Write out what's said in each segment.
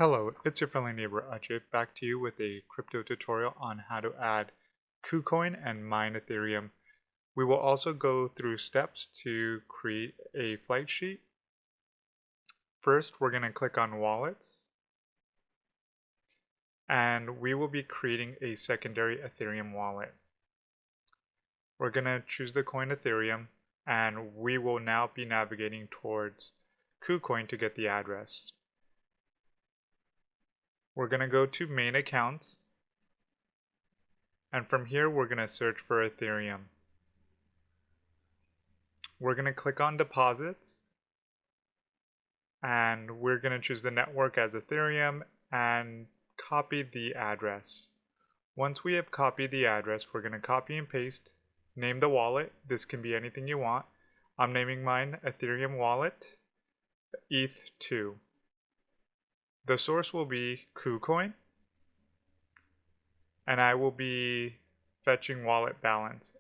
Hello, it's your friendly neighbor Ajay back to you with a crypto tutorial on how to add Kucoin and mine Ethereum. We will also go through steps to create a flight sheet. First, we're going to click on wallets and we will be creating a secondary Ethereum wallet. We're going to choose the coin Ethereum and we will now be navigating towards Kucoin to get the address. We're going to go to main accounts, and from here we're going to search for Ethereum. We're going to click on deposits, and we're going to choose the network as Ethereum and copy the address. Once we have copied the address, we're going to copy and paste, name the wallet. This can be anything you want. I'm naming mine Ethereum wallet ETH2. The source will be Kucoin, and I will be fetching wallet balance.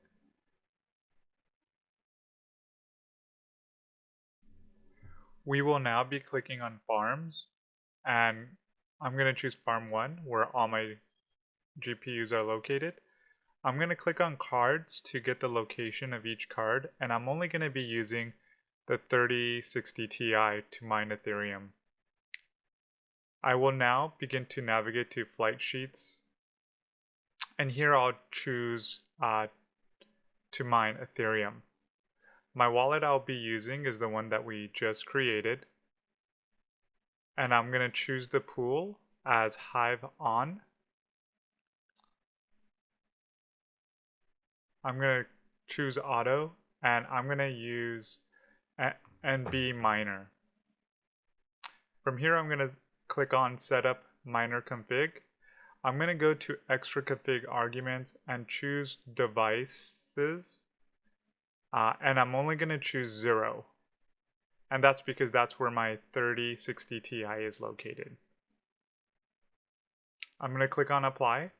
We will now be clicking on farms, and I'm going to choose farm 1 where all my GPUs are located. I'm going to click on cards to get the location of each card, and I'm only going to be using the 3060 Ti to mine Ethereum. I will now begin to navigate to flight sheets, and here I'll choose to mine Ethereum. My wallet I'll be using is the one that we just created, and I'm going to choose the pool as HiveOn. I'm going to choose auto, and I'm going to use NB miner. From here I'm going to click on setup miner config. I'm going to go to extra config arguments and choose devices, and I'm only going to choose 0, and that's because that's where my 3060 Ti is located. I'm going to click on apply,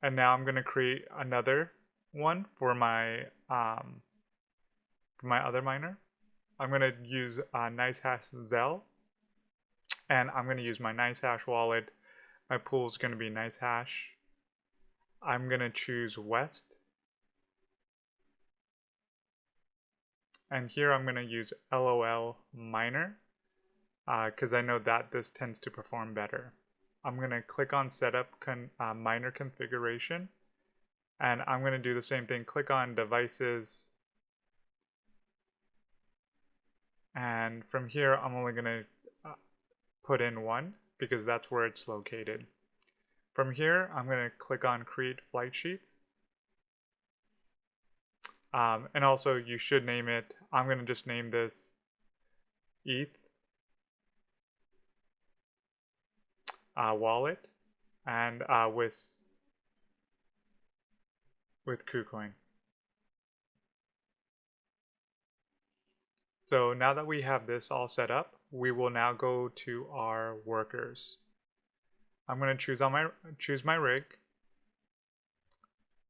and now I'm going to create another one for my other miner. I'm going to use NiceHash Zell, and I'm going to use my NiceHash wallet. My pool is going to be NiceHash. I'm going to choose West, and here I'm going to use LOL miner because I know that this tends to perform better. I'm going to click on setup miner configuration, and I'm going to do the same thing. Click on devices, and from here I'm only going to put in 1 because that's where it's located. From here I'm going to click on create flight sheets, and also you should name it. I'm going to just name this ETH wallet, and with Kucoin. So now that we have this all set up, we will now go to our workers. I'm going to choose my rig.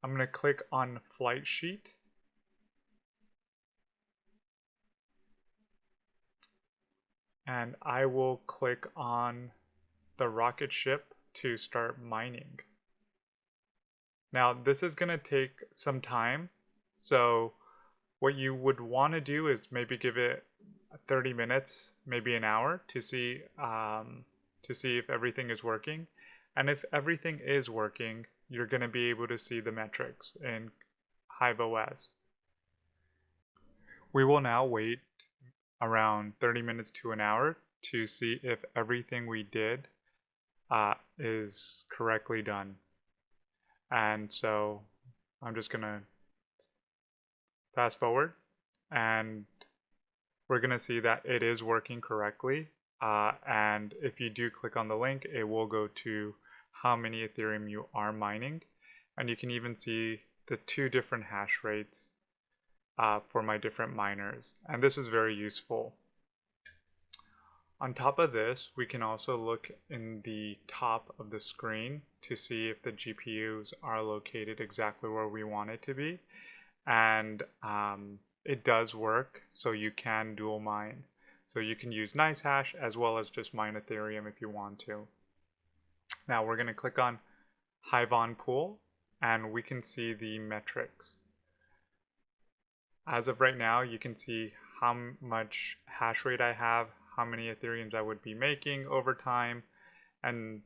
I'm going to click on flight sheet, and I will click on the rocket ship to start mining. Now this is going to take some time, so what you would want to do is maybe give it 30 minutes, maybe an hour, to see if everything is working. And if everything is working, you're going to be able to see the metrics in HiveOS. We will now wait around 30 minutes to an hour to see if everything we did is correctly done. And so I'm just going to fast forward, and we're going to see that it is working correctly, and if you do click on the link, it will go to how many Ethereum you are mining, and you can even see the 2 different hash rates for my different miners, and this is very useful. On top of this, we can also look in the top of the screen to see if the GPUs are located exactly where we want it to be, and it does work, so you can dual mine. So you can use NiceHash as well as just mine Ethereum if you want to. Now we're going to click on HiveOn pool and we can see the metrics. As of right now, you can see how much hash rate I have, how many Ethereums I would be making over time, and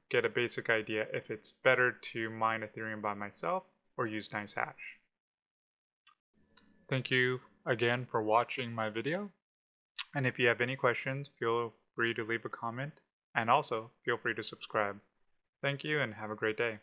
get a basic idea if it's better to mine Ethereum by myself or use NiceHash. Thank you again for watching my video. And if you have any questions, feel free to leave a comment, and also feel free to subscribe. Thank you and have a great day.